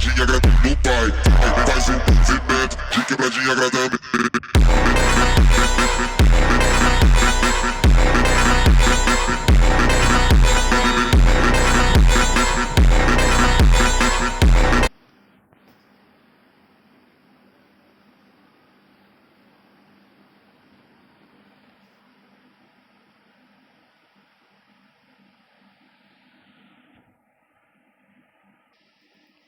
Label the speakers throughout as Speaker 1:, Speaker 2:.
Speaker 1: bradinha agradando o pai. Aí vai ser cimento de quebradinha agradando.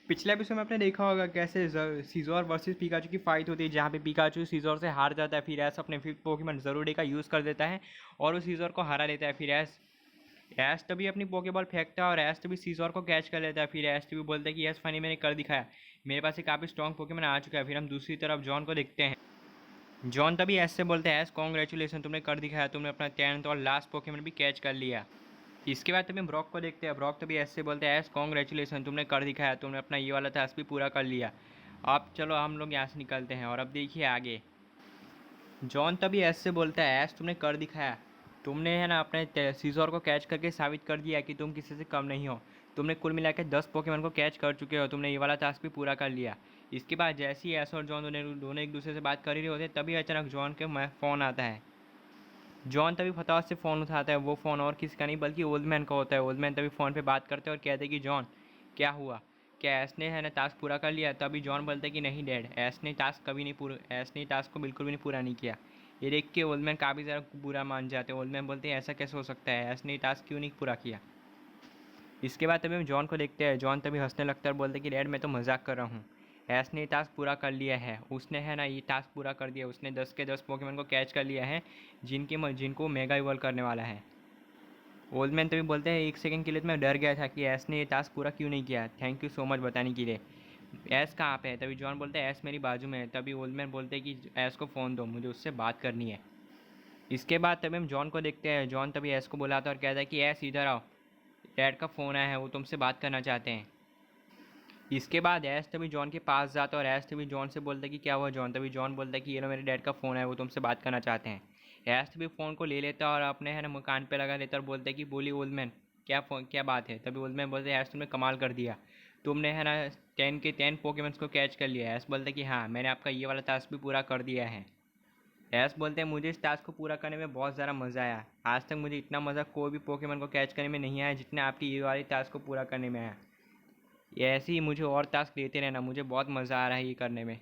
Speaker 2: पिछले episode में आपने देखा होगा कैसे सीजोर वर्सेस पिकाचू की फाइट होती है, जहाँ पे पिकाचू सीजोर से हार जाता है। फिर ऐस अपने फिफ्थ पोकेमॉन जरूरी का यूज़ कर देता है और वो सीजोर को हरा लेता है। फिर ऐश तभी अपनी पोकेबॉल फेंकता है और ऐश तभी सीजोर को कैच कर लेता है। फिर ऐश तभी बोलता है कि यस फाइनली मैंने कर दिखाया, मेरे पास एक काफ़ी स्ट्रॉन्ग पोकेमॉन आ चुका है। फिर हम दूसरी तरफ जॉन को देखते हैं। जॉन तभी ऐश से बोलते हैं, ऐश कॉन्ग्रेचुलेसन, तुमने कर दिखाया, तुमने अपना 10th और लास्ट पोकेमॉन भी कैच कर लिया। इसके बाद तभी ब्रॉक को देखते हैं। ब्रॉक तभी ऐसे बोलते हैं, ऐस कॉन्ग्रेचुलेसन, तुमने कर दिखाया, तुमने अपना ये वाला टास्क भी पूरा कर लिया। अब चलो हम लोग यहाँ से निकलते हैं। और अब देखिए आगे। जॉन तभी ऐसे बोलता है, ऐस तुमने कर दिखाया, तुमने है ना अपने सीजोर को कैच करके साबित कर दिया कि तुम किसी से कम नहीं हो। तुमने कुल मिला के 10 पोकेमॉन को कैच कर चुके हो, तुमने ये वाला टास्क भी पूरा कर लिया। इसके बाद जैसे ही ऐस और जॉन दोनों एक दूसरे से बात कर ही रहे होते, तभी अचानक जॉन के फ़ोन आता है। जॉन तभी फटाफट से फ़ोन उठाता है। वो फ़ोन और किसी का नहीं बल्कि ओल्ड मैन का होता है। ओल्ड मैन तभी फ़ोन पे बात करते हैं और कहते हैं कि जॉन क्या हुआ, क्या ऐश ने है ना टास्क पूरा कर लिया। तभी जॉन बोलते हैं कि नहीं डैड, ऐश ने टास्क कभी नहीं पूरा, ऐश ने टास्क को बिल्कुल भी नहीं पूरा नहीं किया। ये देख के ओल्ड मैन काफ़ी ज़्यादा बुरा मान जाते हैं। ओल्ड मैन बोलते हैं ऐसा कैसे हो सकता है, ऐश ने टास्क क्यों नहीं पूरा किया। इसके बाद तभी हम जॉन को देखते हैं। जॉन तभी हंसने लगता है और बोलते हैं कि डैड मैं तो मजाक कर रहा हूँ, ऐश ने टास्क पूरा कर लिया है। उसने है ना ये टास्क पूरा कर दिया, उसने 10 के 10 पोकेमॉन को कैच कर लिया है जिनको मेगा इवॉल्व करने वाला है। ओल्ड मैन तभी बोलते हैं, एक सेकंड के लिए तो मैं डर गया था कि ऐश ने ये टास्क पूरा क्यों नहीं किया, थैंक यू सो मच बताने के लिए। ऐश कहाँ पे है? तभी जॉन बोलते हैं ऐश मेरी बाजू में है। तभी ओल्ड मैन बोलते हैं कि ऐश को फ़ोन दो, मुझे उससे बात करनी है। इसके बाद तभी हम जॉन को देखते हैं। जॉन तभी ऐश को बुलाता है और कहता है कि ऐश इधर आओ, डैड का फ़ोन आया है, वो तुमसे बात करना चाहते हैं। इसके बाद ऐश तभी जॉन के पास जाता है और ऐश तभी जॉन से बोलता है कि क्या हुआ जॉन। तभी जॉन बोलता है कि ये लो मेरे डैड का फ़ोन है, वो तुमसे बात करना चाहते हैं। ऐश तभी फ़ोन को ले लेता है और अपने है ना कान पे लगा लेता है और बोलता है कि बोली ओल्ड मैन, क्या बात है। तभी ओल्ड मैन बोलते हैं ऐश तुमने कमाल कर दिया, तुमने है ना 10 के 10 पोकेमॉन्स को कैच कर लिया है। ऐश बोलता है कि हाँ मैंने आपका ये वाला टास्क भी पूरा कर दिया है। ऐश बोलते हैं मुझे इस टास्क को पूरा करने में बहुत ज़्यादा मज़ा आया, आज तक मुझे इतना मज़ा कोई भी पोकेमॉन को कैच करने में नहीं आया जितना आपकी ये वाली टास्क को पूरा करने में आया। ये ऐसे ही मुझे और टास्क देते रहना, मुझे बहुत मज़ा आ रहा है ये करने में।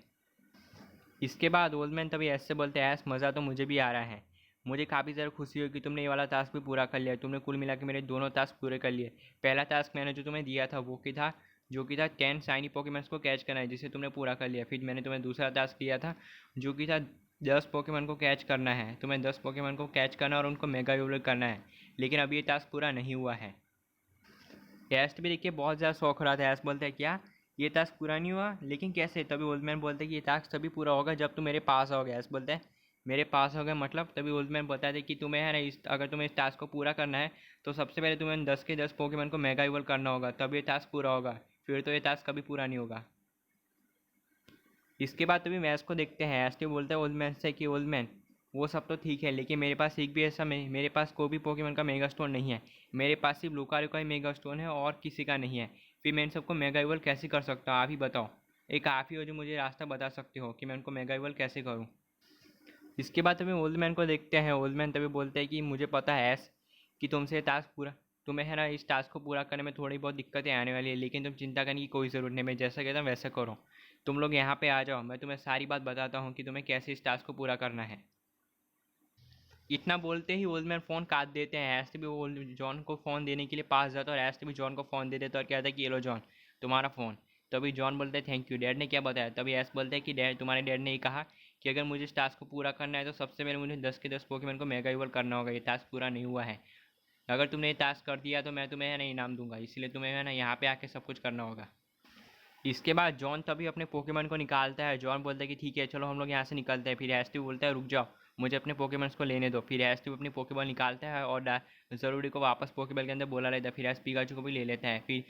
Speaker 2: इसके बाद ओल्ड मैन तभी ऐसे बोलते हैं ऐस मज़ा तो मुझे भी आ रहा है, मुझे काफ़ी ज़्यादा खुशी हुई कि तुमने ये वाला टास्क भी पूरा कर लिया। तुमने कुल मिला के मेरे दोनों टास्क पूरे कर लिए। पहला टास्क मैंने जो तुम्हें दिया था वो की था जो कि था 10 शाइनी पोकेमॉन्स को कैच करना है, जिसे तुमने पूरा कर लिया। फिर मैंने तुम्हें दूसरा टास्क दिया था जो कि था 10 पोकेमॉन को कैच करना है, तुम्हें 10 पोकेमॉन को कैच करना और उनको मेगा इवॉल्व करना है, लेकिन अभी ये टास्क पूरा नहीं हुआ है। टेस्ट भी देखिए बहुत ज़्यादा शौक हो रहा था। ऐस बोलते हैं क्या ये टास्क पूरा नहीं हुआ, लेकिन कैसे। तभी ओल्ड मैन बोलते हैं कि ये टास्क तभी पूरा होगा जब तुम मेरे पास आओगे। ऐस बोलते हैं मेरे पास हो गए मतलब। तभी ओल्ड मैन बताते कि तुम्हें है ना अगर तुम्हें इस टास्क को पूरा करना है तो सबसे पहले तुम्हें 10 के 10 पोकेमॉन को मेगा इवॉल्व करना होगा, तब ये टास्क पूरा होगा, फिर तो ये टास्क कभी पूरा नहीं होगा। इसके बाद तभी मैच को देखते हैं। ऐसे बोलते हैं ओल्ड मैन से कि ओल्ड मैन वो सब तो ठीक है, लेकिन मेरे पास एक भी ऐसा मेरे पास कोई भी पोकेमॉन का मेगा स्टोन नहीं है, मेरे पास सिर्फ लुकारियो का ही मेगा स्टोन है और किसी का नहीं है। फिर मैं इन सबको मेगा इवॉल्व कैसे कर सकता हूँ, आप ही बताओ। एक आप ही हो जो मुझे रास्ता बता सकते हो कि मैं उनको मेगा इवॉल्व कैसे करूँ। इसके बाद तभी ओल्ड मैन को देखते हैं। ओल्ड मैन तभी बोलते हैं कि मुझे पता है ऐस कि तुमसे टास्क पूरा, तुम्हें है ना इस टास्क को पूरा करने में थोड़ी बहुत दिक्कतें आने वाली है, लेकिन तुम चिंता करने की कोई ज़रूरत नहीं, मैं जैसा कहता हूँ वैसा करो। तुम लोग यहाँ पे आ जाओ, मैं तुम्हें सारी बात बताता हूँ कि तुम्हें कैसे इस टास्क को पूरा करना है। इतना बोलते ही ओल्ड मैन फ़ोन काट देते हैं। ऐसे भी वो जॉन को फ़ोन देने के लिए पास जाता है और ऐसे भी जॉन को फ़ोन दे देता है और कहता है कि ये लो जॉन तुम्हारा फ़ोन। तभी जॉन बोलते हैं थैंक यू, डैड ने क्या बताया। तभी ऐस बोलते हैं कि डैड तुम्हारे डैड ने ये कहा कि अगर मुझे इस टास्क को पूरा करना है तो सबसे पहले मुझे 10 के 10 पोकेमॉन को मेगा इवॉल्व करना होगा, ये टास्क पूरा नहीं हुआ है। अगर तुमने ये टास्क कर दिया तो मैं तुम्हें है ना इनाम दूंगा, इसलिए तुम्हें है ना यहाँ पे आके सब कुछ करना होगा। इसके बाद जॉन तभी अपने पोकेमॉन को निकालता है। जॉन बोलता है कि ठीक है चलो हम लोग यहाँ से निकलते हैं। फिर एस्टी बोलता है रुक जाओ, मुझे अपने पोकेमॉन्स को लेने दो। फिर एस्टी अपनी पोकेबॉल निकालता है और ज़रूरी को वापस पोकेबॉल के अंदर बोला रहता है। फिर एस पिकाचू को भी ले लेता है। फिर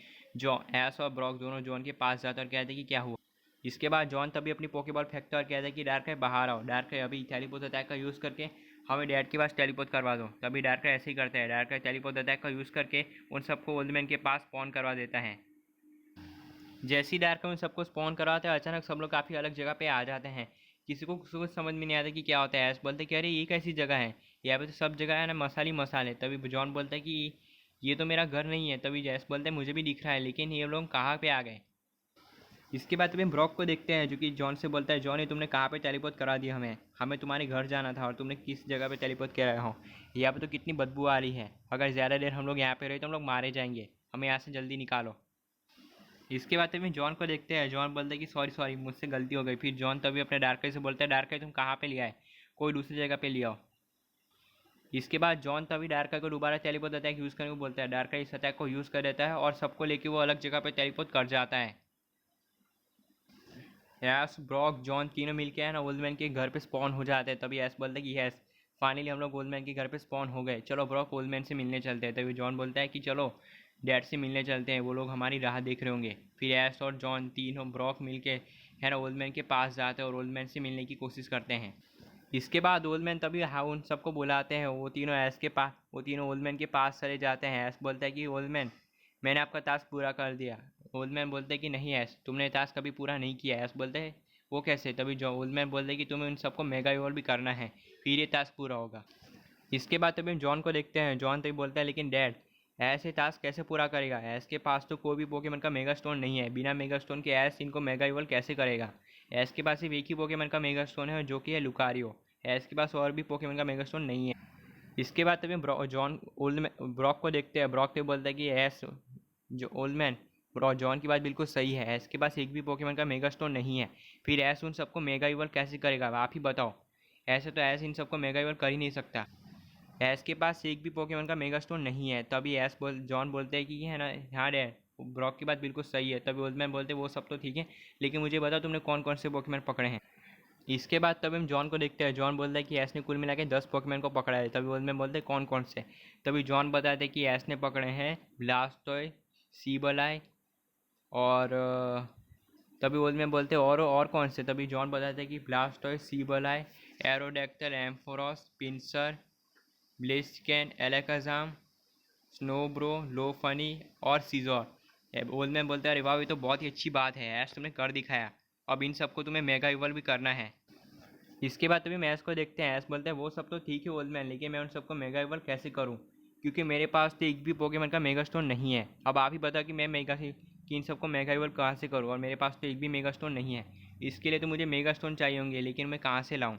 Speaker 2: एस और ब्रॉक दोनों जॉन के पास जाते हैं और कहते हैं कि क्या हुआ। इसके बाद जॉन तभी अपनी पोकेबॉल फेंकता है और कहता है कि डार्क है बाहर आओ। डार्क है अभी टेलीपोर्ट अटैक का यूज़ करके हमें डैड के पास टेलीपोर्ट करवा दो। तभी डार्क ऐसे ही करता है। डार्क टेलीपोर्ट अटैक का यूज़ करके उन सबको ओल्ड मैन के पास स्पॉन करवा देता है। जैसे ही डार्क उन सबको स्पॉन करवाते हैं, अचानक सब लोग काफ़ी अलग जगह पे आ जाते हैं। किसी को कुछ समझ में नहीं आता कि क्या होता है। ऐश बोलते कि अरे ये कैसी जगह है, यहाँ पे तो सब जगह है ना मसाले ही मसाले। तभी जॉन बोलता है कि ये तो मेरा घर नहीं है। तभी जैस बोलते हैं मुझे भी दिख रहा है, लेकिन ये लोग कहाँ पे आ गए। इसके बाद तभी हम ब्रॉक को देखते हैं, जो कि जॉन से बोलता है जॉन ये तुमने कहाँ पे टेलीपोर्ट करा दिया हमें हमें तुम्हारे घर जाना था और तुमने किस जगह पे टेलीपोर्ट करा हो। यहाँ पे तो कितनी बदबू आ रही है, अगर ज़्यादा देर हम लोग यहाँ पे रहे तो हम लोग मारे जाएंगे, हमें यहाँ से जल्दी निकालो। इसके बाद तभी जॉन को देखते हैं। जॉन बोलता है कि सॉरी सॉरी मुझसे गलती हो गई। फिर जॉन तभी अपने डार्कर से बोलता है डार्कर तुम कहाँ पे लिया है, कोई दूसरी जगह पे ले आओ। इसके बाद जॉन तभी डार्कर को दोबारा टेलीपोर्ट अटैक यूज़ करने को बोलता है। डार्कर इस अटैक को यूज़ कर देता है और सबको लेके वो अलग जगह पे टेलीपोर्ट कर जाता है। ऐश ब्रॉक जॉन तीनों मिलके है ना ओल्डमैन के घर पे स्पॉन हो जाते हैं। तभी ऐश बोलता है कि यस फाइनली हम लोग ओल्डमैन के घर पे स्पॉन हो गए, चलो ब्रॉक ओल्डमैन से मिलने चलते हैं। तभी जॉन बोलता है कि चलो डैड से मिलने चलते हैं, वो लोग हमारी राह देख रहे होंगे। फिर ऐश और जॉन तीनों ब्रॉक मिलके है ना ओल्डमैन के पास जाते हैं और ओल्डमैन से मिलने की कोशिश करते हैं। इसके बाद ओल्डमैन तभी हाँ उन सबको बुलाते हैं। वो तीनों ओल्डमैन के पास चले जाते हैं। ऐश बोलता है कि ओल्डमैन मैंने आपका टास्क पूरा कर दिया। ओल्डमैन बोलते हैं कि नहीं ऐश तुमने टास्क कभी पूरा नहीं किया। ऐश बोलते हैं वो कैसे। तभी जो ओल्डमैन बोलते हैं कि तुम्हें उन सबको मेगा इवॉल्व भी करना है, फिर ये टास्क पूरा होगा। इसके बाद तभी हम जॉन को देखते हैं। जॉन तभी बोलता है लेकिन डैड ऐश ये टास्क कैसे पूरा करेगा, ऐश के पास तो कोई भी पोकेमन का मेगा स्टोन नहीं है, बिना मेगा स्टोन के ऐश इनको मेगा इवॉल्व कैसे करेगा। ऐश के पास सिर्फ एक ही पोकेमन का मेगा स्टोन है जो कि है लुकारियो। ऐश के पास और भी पोकेमन का मेगा स्टोन नहीं है। इसके बाद तभी जॉन ओल्ड ब्रॉक को देखते हैं। ब्रॉक तो बोलता है कि ऐश जो ओल्डमैन ब्रो जॉन की बात बिल्कुल सही है, ऐश के पास एक भी पोकेमन का मेगा स्टोन नहीं है, फिर ऐश उन सबको मेगा इवॉल्व कैसे करेगा आप ही बताओ। ऐसे तो ऐश इन सबको मेगा इवॉल्व कर ही नहीं सकता, ऐश के पास एक भी पोकेमन का मेगा स्टोन नहीं है। तभी जॉन बोलते हैं कि है ना हाँ डैड ब्रॉक की बात बिल्कुल सही है। तभी ओल्डमैन बोलते हैं वो सब तो ठीक है, लेकिन मुझे बताओ तुमने कौन कौन से पोकेमन पकड़े हैं। इसके बाद तभी हम जॉन को देखते हैं। जॉन बोलता है कि ऐश ने कुल मिला के 10 पोकेमन को पकड़ा है। तभी ओल्डमैन बोलते हैं कौन कौन से। तभी जॉन बताते हैं कि ऐश ने पकड़े हैं ब्लास्टॉय, सीबलाई और तभी ओल्डमैन बोलते हैं और कौन से। तभी जॉन बताते हैं कि ब्लास्टॉय, सीबलाई, एरोडेक्टर, एम्फोरस, पिंसर, ब्लेस्कैन, एलेकाजाम, स्नोब्रो, लोफनी और सीजोर। ओल्डमैन बोलते हैं अरे वाह ये तो बहुत ही अच्छी बात है ऐश तुमने कर दिखाया, अब इन सबको तुम्हें मेगा इवॉल्व भी करना है। इसके बाद तभी मैश को देखते हैं। ऐश बोलते हैं वो सब तो ठीक है ओल्डमैन, लेकिन मैं उन सबको मेगा इवॉल्व कैसे करूं, क्योंकि मेरे पास तो एक भी पोकेमन का मेगा स्टोन नहीं है। अब आप ही बताओ कि मैं कि इन सबको मेगा इवॉल्व कहाँ से करूँ, और मेरे पास तो एक भी मेगा स्टोन नहीं है। इसके लिए तो मुझे मेगा स्टोन चाहिए होंगे, लेकिन मैं कहाँ से लाऊँ।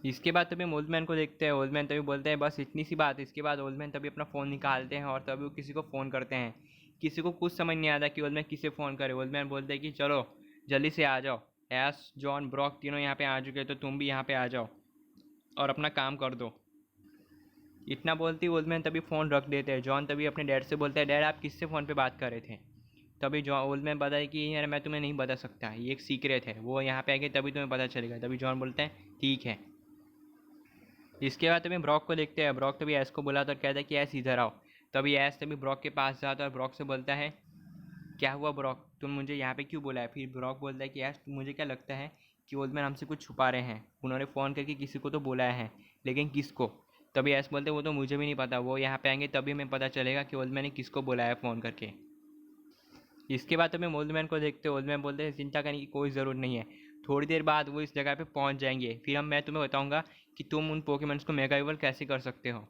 Speaker 2: इसके बाद तभी हम ओल्डमैन को देखते हैं। ओल्डमैन तभी बोलते हैं बस इतनी सी बात। इसके बाद ओल्डमैन तभी अपना फ़ोन निकालते हैं और तभी वो किसी को फ़ोन करते हैं। किसी को कुछ समझ नहीं आता कि ओल्डमैन किसे फ़ोन करे। ओल्डमैन बोलते हैं कि चलो जल्दी से आ जाओ, ऐश जॉन ब्रॉक तीनों यहाँ पे आ चुके, तो तुम भी यहाँ पे आ जाओ और अपना काम कर दो। इतना बोलती ओल्डमैन तभी फ़ोन रख देते हैं। जॉन तभी अपने डैड से बोलता है डैड आप किससे फ़ोन पे बात कर रहे थे। तभी जॉन ओल्डमैन बताया कि यार मैं तुम्हें नहीं बता सकता, ये एक सीक्रेट है, वो यहाँ पे आएंगे तभी तुम्हें पता चलेगा। तभी जॉन बोलता है ठीक है। इसके बाद तभी ब्रॉक को देखते हैं। ब्रॉक तभी ऐश को बुलाता और कहता है कि ऐश इधर आओ। तभी ऐश तभी ब्रॉक के पास जाता है और ब्रॉक से बोलता है क्या हुआ ब्रॉक तुम मुझे यहाँ पे क्यों बुलाया। फिर ब्रॉक बोलता है कि ऐश मुझे क्या लगता है कि ओल्डमैन हमसे कुछ छुपा रहे हैं, उन्होंने फ़ोन करके किसी को तो बुलाया है, लेकिन किसको। तभी ऐश बोलते वो तो मुझे भी नहीं पता, वो यहाँ पे आएंगे तभी हमें पता चलेगा कि ओल्डमैन ने किसको बुलाया फ़ोन करके। इसके बाद तभी ओल्डमैन को देखते हैं। ओल्डमैन बोलते हैं चिंता करने की कोई ज़रूरत नहीं है, थोड़ी देर बाद वो इस जगह पे पहुंच जाएंगे, फिर मैं तुम्हें बताऊंगा कि तुम उन पोकेमॉन्स को मेगा इवॉल्व कैसे कर सकते हो।